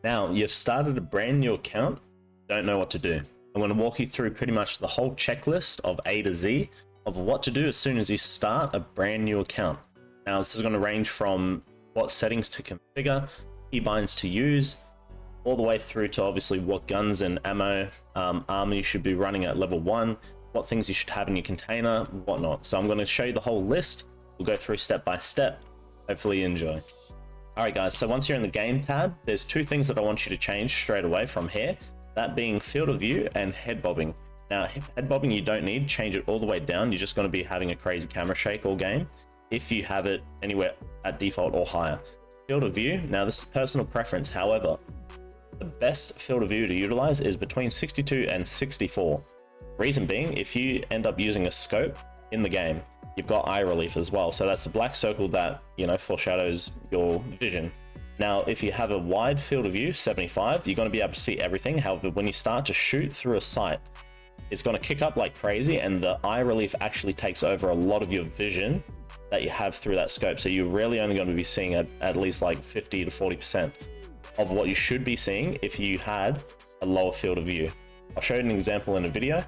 Now, you've started a brand new account, don't know what to do. I'm going to walk you through pretty much the whole checklist of A to Z of what to do as soon as you start a brand new account. Now, this is going to range from what settings to configure, keybinds to use, all the way through to obviously what guns and ammo, armor you should be running at level 1, what things you should have in your container, whatnot. So I'm going to show you the whole list. We'll go through step by step. Hopefully you enjoy. Alright guys, so once you're in the game tab, there's two things that I want you to change straight away from here. That being field of view and head bobbing. Now, head bobbing you don't need, change it all the way down. You're just going to be having a crazy camera shake all game if you have it anywhere at default or higher. Field of view, now this is personal preference. However, the best field of view to utilize is between 62 and 64. Reason being, if you end up using a scope in the game, you've got eye relief as well. So that's a black circle that, you know, foreshadows your vision. Now, if you have a wide field of view, 75, you're going to be able to see everything. However, when you start to shoot through a sight, it's going to kick up like crazy, and the eye relief actually takes over a lot of your vision that you have through that scope. So you're really only going to be seeing at least like 50 to 40% of what you should be seeing if you had a lower field of view. I'll show you an example in a video.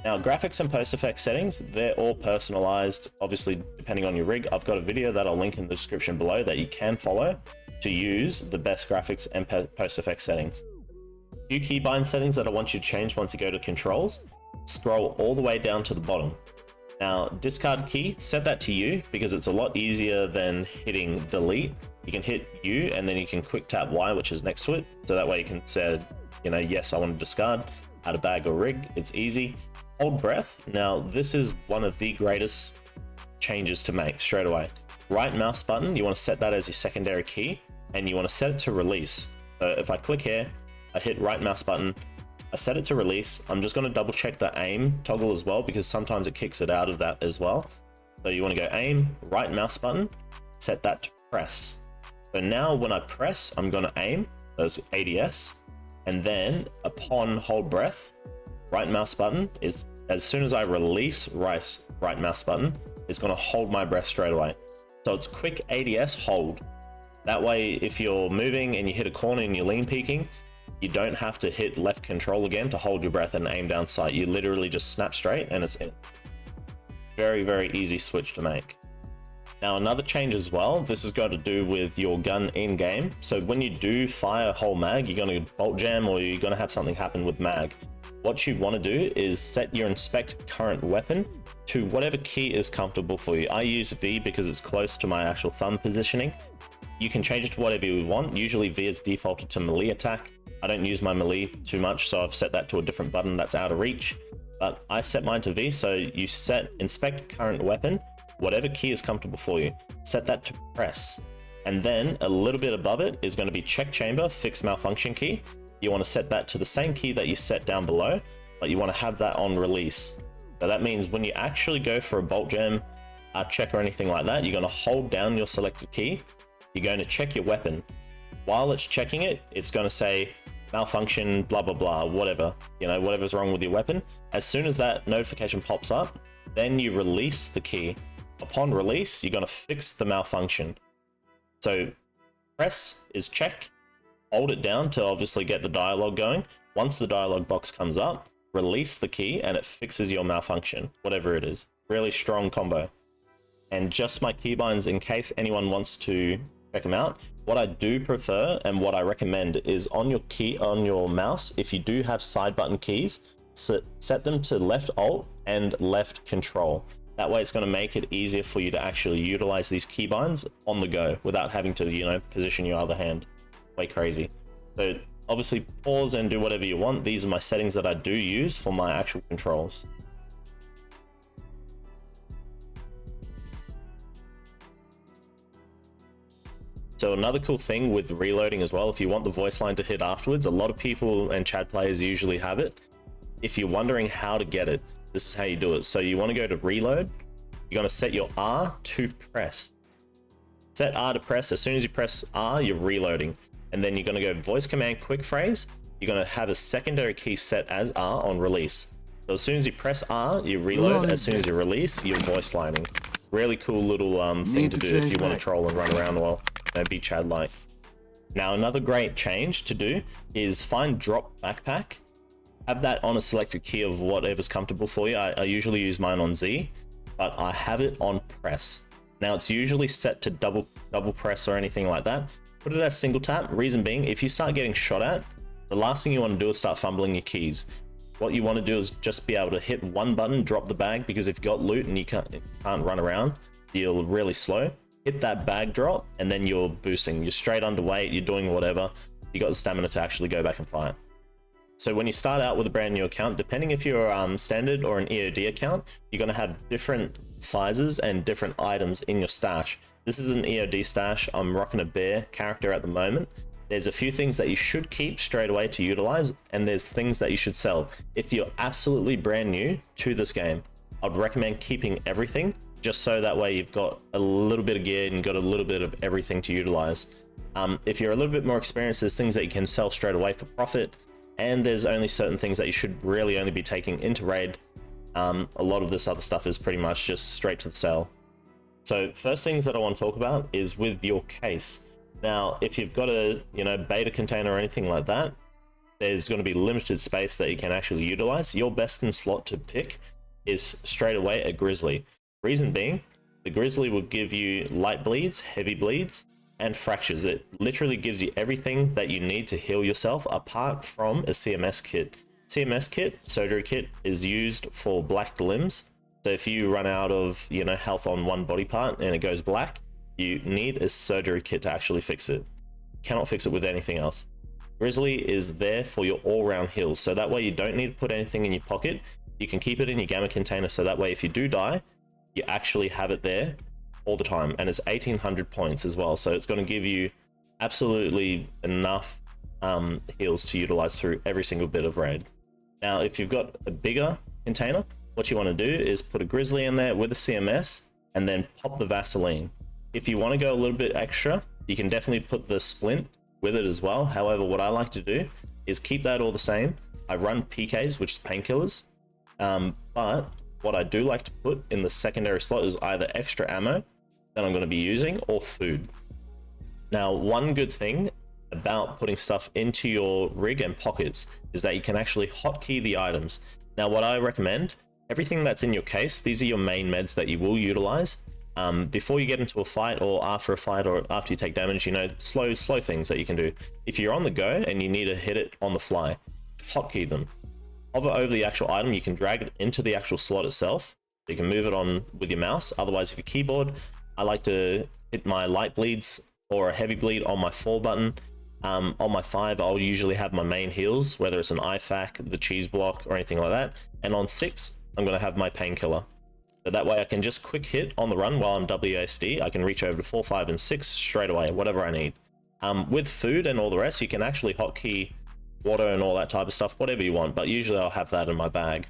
Now, graphics and post effect settings, they're all personalized, obviously, depending on your rig. I've got a video that I'll link in the description below that you can follow to use the best graphics and post effect settings. A few keybind settings that I want you to change once you go to controls. Scroll all the way down to the bottom. Now, discard key, set that to U because it's a lot easier than hitting delete. You can hit U and then you can quick tap Y, which is next to it. So that way you can say, you know, yes, I want to discard, add a bag or rig. It's easy. Hold breath. Now, this is one of the greatest changes to make straight away. Right mouse button, you want to set that as your secondary key, and you want to set it to release. So if I click here, I hit right mouse button, I set it to release. I'm just going to double check the aim toggle as well, because sometimes it kicks it out of that as well. So you want to go aim, right mouse button, set that to press. So now when I press, I'm going to aim, those ADS, and then upon hold breath, right mouse button is, as soon as I release right mouse button, it's going to hold my breath straight away. So it's quick ADS hold. That way, if you're moving and you hit a corner and you're lean peeking, you don't have to hit left control again to hold your breath and aim down sight. You literally just snap straight and it's in. Very, very easy switch to make. Now, another change as well, this has got to do with your gun in game. So when you do fire a whole mag, you're going to bolt jam or you're going to have something happen with mag. What you want to do is set your inspect current weapon to whatever key is comfortable for you. I use V because it's close to my actual thumb positioning. You can change it to whatever you want. Usually V is defaulted to melee attack. I don't use my melee too much, so I've set that to a different button that's out of reach. But I set mine to V, so you set inspect current weapon, whatever key is comfortable for you. Set that to press. And then a little bit above it is going to be check chamber, fix malfunction key. You want to set that to the same key that you set down below, but you want to have that on release. So that means when you actually go for a bolt jam, check or anything like that, you're going to hold down your selected key. You're going to check your weapon. While it's checking it, it's going to say malfunction, blah, blah, blah, whatever, you know, whatever's wrong with your weapon. As soon as that notification pops up, then you release the key. Upon release, you're going to fix the malfunction. So press is check. Hold it down to obviously get the dialogue going. Once the dialogue box comes up, release the key and it fixes your malfunction, whatever it is. Really strong combo. And just my keybinds in case anyone wants to check them out. What I do prefer and what I recommend is on your key, on your mouse, if you do have side button keys, set them to left alt and left control. That way it's going to make it easier for you to actually utilize these keybinds on the go without having to, you know, position your other hand way crazy. So obviously pause and do whatever you want. These are my settings that I do use for my actual controls. So another cool thing with reloading as well, if you want the voice line to hit afterwards, a lot of people and chat players usually have it. If you're wondering how to get it, this is how you do it. So you want to go to reload, you're going to set your R to press. Set R to press. As soon as you press R, you're reloading. And then you're going to go voice command quick phrase. You're going to have a secondary key set as R on release. So as soon as you press R, you reload. As soon as you release, you're voice lining. Really cool little thing to do if you want to troll and run around or, you know, be Chad like. Now, another great change to do is find drop backpack. Have that on a selected key of whatever's comfortable for you. I usually use mine on Z, but I have it on press. Now it's usually set to double press or anything like that. Put it as single tap. Reason being, if you start getting shot at, the last thing you want to do is start fumbling your keys. What you want to do is just be able to hit one button, drop the bag, because if you've got loot and you can't run around, you're really slow. Hit that bag drop, and then you're boosting. You're straight underweight, you're doing whatever. You got the stamina to actually go back and fight. So when you start out with a brand new account, depending if you're standard or an EOD account, you're going to have different sizes and different items in your stash. This is an EOD stash. I'm rocking a bear character at the moment. There's a few things that you should keep straight away to utilize, and there's things that you should sell. If you're absolutely brand new to this game, I'd recommend keeping everything, just so that way you've got a little bit of gear and got a little bit of everything to utilize. If you're a little bit more experienced, there's things that you can sell straight away for profit, and there's only certain things that you should really only be taking into raid. A lot of this other stuff is pretty much just straight to the sell. So first things that I want to talk about is with your case. Now, if you've got a beta container or anything like that, there's going to be limited space that you can actually utilize. Your best in slot to pick is straight away a grizzly. Reason being, the grizzly will give you light bleeds, heavy bleeds, and fractures. It literally gives you everything that you need to heal yourself apart from a CMS kit. CMS kit, surgery kit, is used for black limbs. So if you run out of health on one body part and it goes black, you need a surgery kit to actually fix it. You cannot fix it with anything else. Grizzly is there for your all-round heals, so that way you don't need to put anything in your pocket. You can keep it in your gamma container, so that way if you do die, you actually have it there all the time. And it's 1800 points as well, so it's going to give you absolutely enough heals to utilize through every single bit of raid. Now, if you've got a bigger container, what you want to do is put a grizzly in there with a CMS and then pop the Vaseline. If you want to go a little bit extra, you can definitely put the splint with it as well. However, what I like to do is keep that all the same. I run PKs, which is painkillers, but what I do like to put in the secondary slot is either extra ammo that I'm going to be using or food. Now, one good thing about putting stuff into your rig and pockets is that you can actually hotkey the items. Now, what I recommend, everything that's in your case, these are your main meds that you will utilize. Before you get into a fight or after a fight or after you take damage, slow things that you can do. If you're on the go and you need to hit it on the fly, hotkey them. Hover over the actual item, you can drag it into the actual slot itself. You can move it on with your mouse. Otherwise, if your keyboard, I like to hit my light bleeds or a heavy bleed on my 4 button. On my 5, I'll usually have my main heals, whether it's an IFAK, the cheese block, or anything like that. And on 6, I'm going to have my painkiller. So that way I can just quick hit on the run while I'm WASD. I can reach over to 4, 5, and 6 straight away, whatever I need. With food and all the rest, you can actually hotkey water and all that type of stuff, whatever you want, but usually I'll have that in my bag.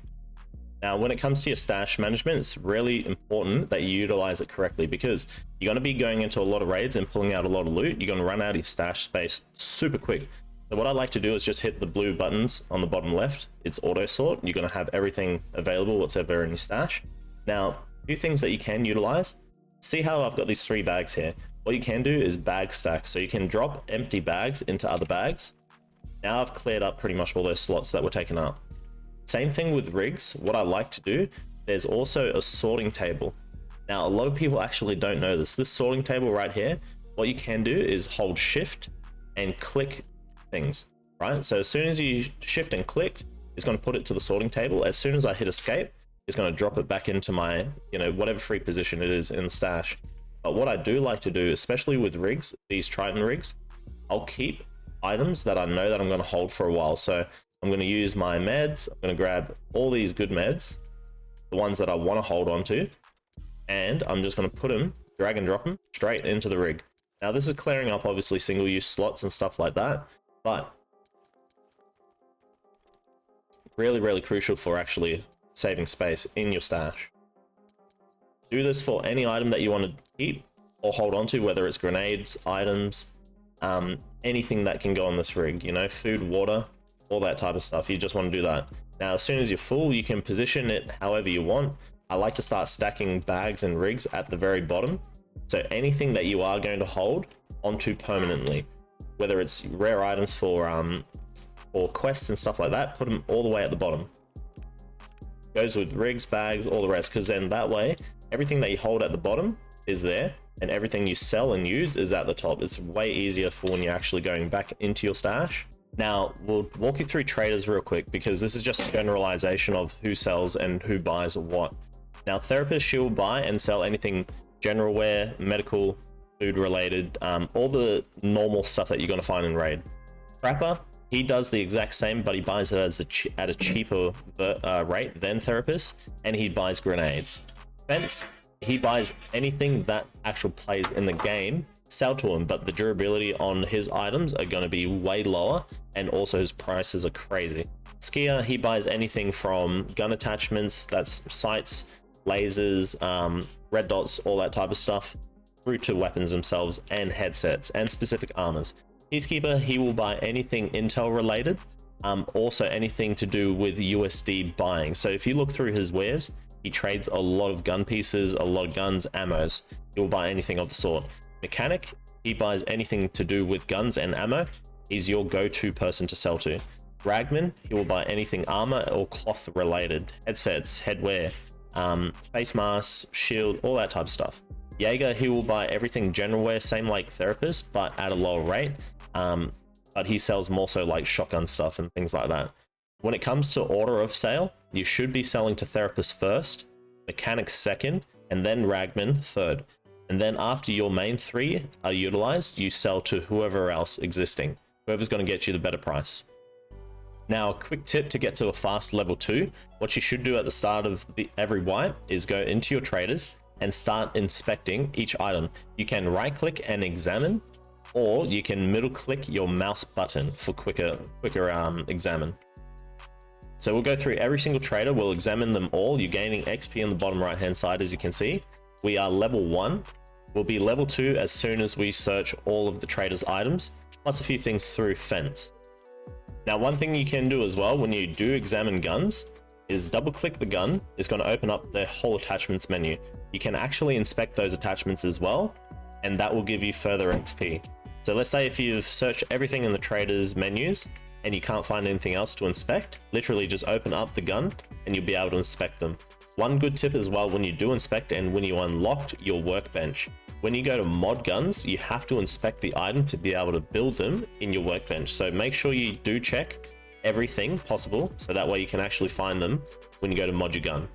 Now, when it comes to your stash management, it's really important that you utilize it correctly, because you're going to be going into a lot of raids and pulling out a lot of loot. You're going to run out of your stash space super quick. So what I like to do is just hit the blue buttons on the bottom left. It's auto sort. You're going to have everything available, whatever in your stash. Now, a few things that you can utilize. See how I've got these 3 bags here? What you can do is bag stack. So you can drop empty bags into other bags. Now I've cleared up pretty much all those slots that were taken up. Same thing with rigs. What I like to do, there's also a sorting table. Now, a lot of people actually don't know this. This sorting table right here, what you can do is hold shift and click things, right? So as soon as you shift and click, it's going to put it to the sorting table. As soon as I hit escape, it's going to drop it back into my, whatever free position it is in the stash. But what I do like to do, especially with rigs, these Triton rigs, I'll keep items that I know that I'm going to hold for a while. So I'm going to use my meds. I'm going to grab all these good meds, the ones that I want to hold on to, and I'm just going to put them, drag and drop them straight into the rig. Now, this is clearing up obviously single-use slots and stuff like that, but really, really crucial for actually saving space in your stash. Do this for any item that you want to keep or hold on to, whether it's grenades, items, anything that can go on this rig, food, water, all that type of stuff. You just want to do that. Now, as soon as you're full, you can position it however you want. I like to start stacking bags and rigs at the very bottom. So anything that you are going to hold onto permanently. whether it's rare items for quests and stuff like that, put them all the way at the bottom. Goes with rigs, bags, all the rest, because then that way everything that you hold at the bottom is there and everything you sell and use is at the top. It's way easier for when you're actually going back into your stash. Now we'll walk you through traders real quick, because this is just a generalization of who sells and who buys what. Now therapist, she will buy and sell anything general wear, medical, food related, all the normal stuff that you're going to find in raid. Prepper, he does the exact same, but he buys it as at a cheaper rate than therapist, and he buys grenades. Fence, he buys anything that actually plays in the game, sell to him, but the durability on his items are going to be way lower, and also his prices are crazy. Skier, he buys anything from gun attachments, that's sights, lasers, red dots, all that type of stuff, through to weapons themselves and headsets and specific armors. Peacekeeper, he will buy anything intel related, also anything to do with USD buying. So if you look through his wares, he trades a lot of gun pieces, a lot of guns, ammos. He will buy anything of the sort. Mechanic, he buys anything to do with guns and ammo. He's your go-to person to sell to. Ragman, he will buy anything armor or cloth related, headsets, headwear, face masks, shield, all that type of stuff. Jaeger, he will buy everything general wear, same like therapist, but at a lower rate. But he sells more so like shotgun stuff and things like that. When it comes to order of sale, you should be selling to therapist first, mechanic second, and then ragman third. And then after your main three are utilized, you sell to whoever else existing, whoever's going to get you the better price. Now, a quick tip to get to a fast level 2, what you should do at the start of every wipe is go into your traders and start inspecting each item. You can right click and examine, or you can middle click your mouse button for quicker examine. So we'll go through every single trader, we'll examine them all. You're gaining XP on the bottom right hand side, as you can see. We are level 1. We'll be level 2 as soon as we search all of the traders' items, plus a few things through fence. Now, one thing you can do as well when you do examine guns is double click the gun. It's going to open up the whole attachments menu. You can actually inspect those attachments as well, and that will give you further XP. So let's say if you've searched everything in the traders menus and you can't find anything else to inspect, literally just open up the gun and you'll be able to inspect them. One good tip as well when you do inspect and when you unlocked your workbench, when you go to mod guns, you have to inspect the item to be able to build them in your workbench. So make sure you do check everything possible, so that way you can actually find them when you go to mod your gun.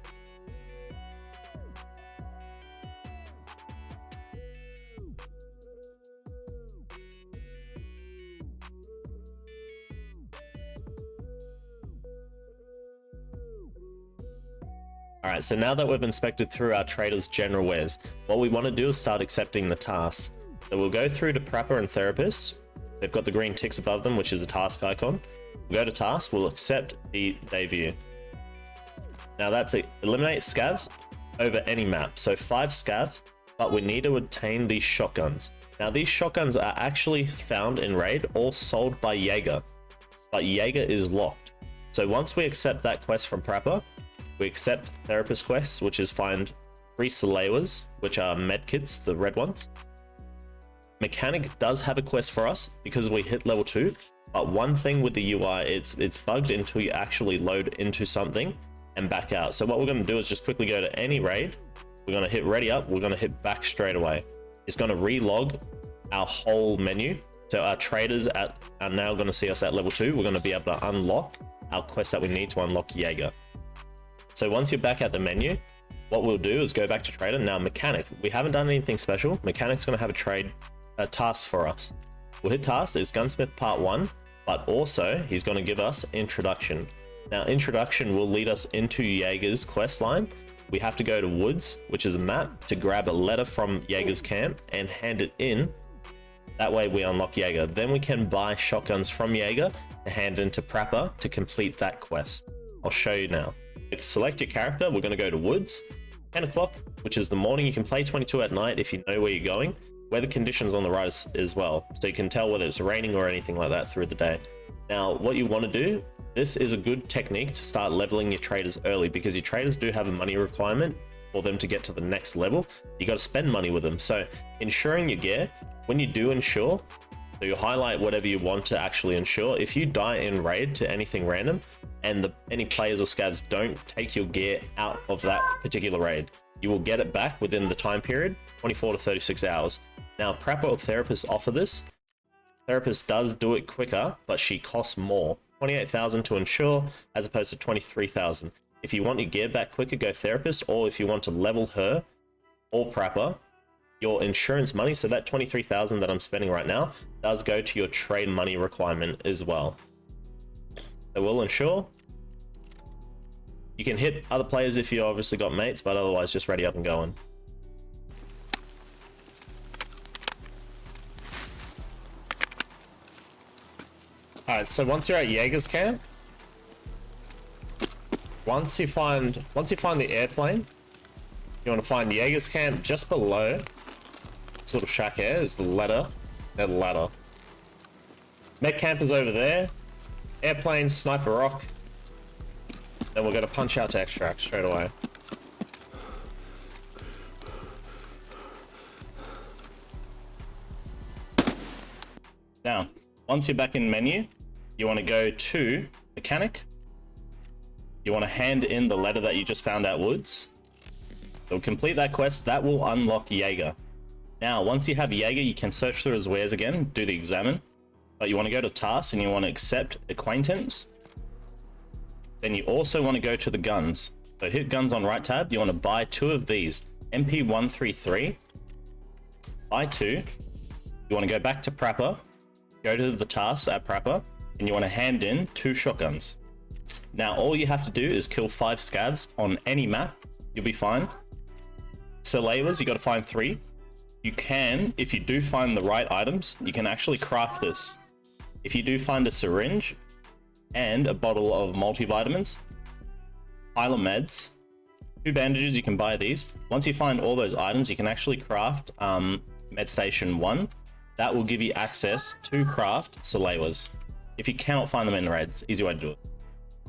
Alright, so now that we've inspected through our traders' general wares, what we want to do is start accepting the tasks. So we'll go through to prepper and therapist. They've got the green ticks above them, which is a task icon. We'll go to task, we'll accept the day view. Now that's it. Eliminate scavs over any map. So 5 scavs, but we need to obtain these shotguns. Now these shotguns are actually found in raid, all sold by Jaeger, but Jaeger is locked. So once we accept that quest from prepper, we accept therapist quests, which is find 3 SALEWAS, which are medkits, the red ones. Mechanic does have a quest for us because we hit level 2, but one thing with the UI, it's bugged until you actually load into something and back out. So what we're going to do is just quickly go to any raid. We're going to hit ready up. We're going to hit back straight away. It's going to relog our whole menu. So our traders are now going to see us at level 2. We're going to be able to unlock our quest that we need to unlock Jaeger. So once you're back at the menu, what we'll do is go back to trader. Now mechanic, we haven't done anything special. Mechanic's going to have a task for us. We'll hit task. It's gunsmith part 1, but also he's going to give us introduction. Now introduction will lead us into Jaeger's quest line. We have to go to woods, which is a map, to grab a letter from Jaeger's camp and hand it in. That way we unlock Jaeger. Then we can buy shotguns from Jaeger to hand into prepper to complete that quest. I'll show you now. Select your character. We're going to go to woods, 10 o'clock, which is the morning. You can play 22 at night if you know where you're going. Weather conditions on the right as well, so you can tell whether it's raining or anything like that through the day. Now what you want to do, this is a good technique to start leveling your traders early, because your traders do have a money requirement for them to get to the next level. You got to spend money with them. So ensuring your gear, when you do insure, So you highlight whatever you want to actually ensure. If you die in raid to anything random and any players or scavs don't take your gear out of that particular raid, you will get it back within the time period, 24 to 36 hours. Now, Prepper or Therapist offer this. Therapist does do it quicker, but she costs more. 28,000 to insure as opposed to 23,000. If you want your gear back quicker, go Therapist, or if you want to level her or Prepper, your insurance money, so that 23,000 that I'm spending right now, does go to your trade money requirement as well. So we'll insure. You can hit other players if you obviously got mates, but otherwise just ready up and going. Alright, so once you're at Jaeger's camp, once you find the airplane, you want to find Jaeger's camp just below sort of shack air is the ladder. That ladder. Mech camp is over there. Airplane, sniper rock. Then we're gonna punch out to extract straight away. Now, once you're back in menu, you want to go to mechanic. You want to hand in the letter that you just found out woods. So complete that quest. That will unlock Jaeger. Now, once you have Jaeger, you can search through his wares again, do the examine. But you want to go to tasks and you want to accept acquaintance. Then you also want to go to the guns. So hit guns on right tab. You want to buy 2 of these. MP133. Buy 2. You want to go back to Prepper. Go to the tasks at Prepper. And you want to hand in 2 shotguns. Now, all you have to do is kill 5 scavs on any map. You'll be fine. SALEWAS, you got to find 3. You can, if you do find the right items, you can actually craft this. If you do find a syringe and a bottle of multivitamins, pile of meds, 2 bandages, you can buy these. Once you find all those items, you can actually craft med station 1. That will give you access to craft SALEWAS. If you cannot find them in raids, easy way to do it.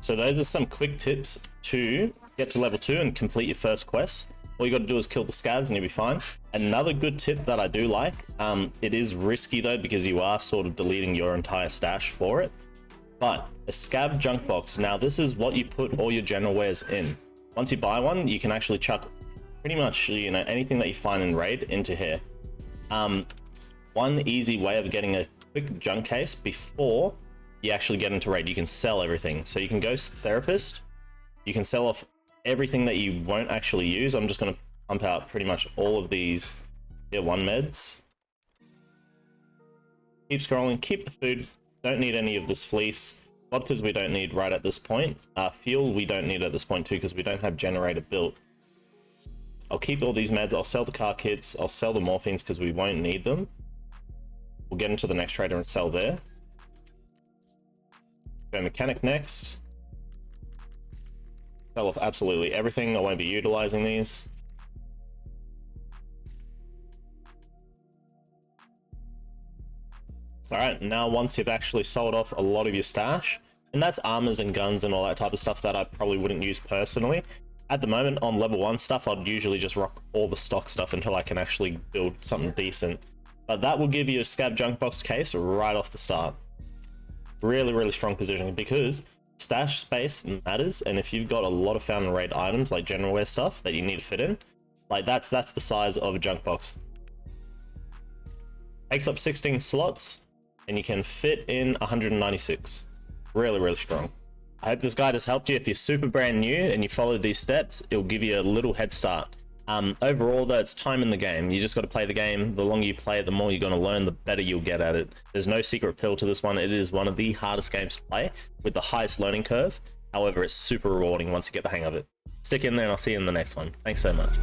So those are some quick tips to get to level 2 and complete your first quest. All you got to do is kill the scavs and you'll be fine. Another good tip that I do like, it is risky though because you are sort of deleting your entire stash for it, but a scav junk box. Now this is what you put all your general wares in. Once you buy one, you can actually chuck pretty much, you know, anything that you find in raid into here. One easy way of getting a quick junk case before you actually get into raid, you can sell everything. So you can go Therapist, you can sell off everything that you won't actually use. I'm just going to pump out pretty much all of these tier 1 meds. Keep scrolling, keep the food, don't need any of this fleece. Vodkas we don't need right at this point. Fuel we don't need at this point too because we don't have generator built. I'll keep all these meds, I'll sell the car kits, I'll sell the morphines because we won't need them. We'll get into the next trader and sell there. Go mechanic next. Sell off absolutely everything. I won't be utilizing these. Alright, now once you've actually sold off a lot of your stash, and that's armors and guns and all that type of stuff that I probably wouldn't use personally. At the moment on level 1 stuff, I'd usually just rock all the stock stuff until I can actually build something decent. But that will give you a scav junk box case right off the start. Really, really strong position because stash space matters, and if you've got a lot of found and raid items like general wear stuff that you need to fit in, like that's the size of a junk box. Takes up 16 slots and you can fit in 196. Really, really strong. I hope this guide has helped you. If you're super brand new and you follow these steps, it'll give you a little head start. Overall though, it's time in the game. You just got to play the game. The longer you play it, the more you're going to learn, the better you'll get at it. There's no secret pill to this one. It is one of the hardest games to play with the highest learning curve. However, it's super rewarding once you get the hang of it. Stick in there and I'll see you in the next one. Thanks so much.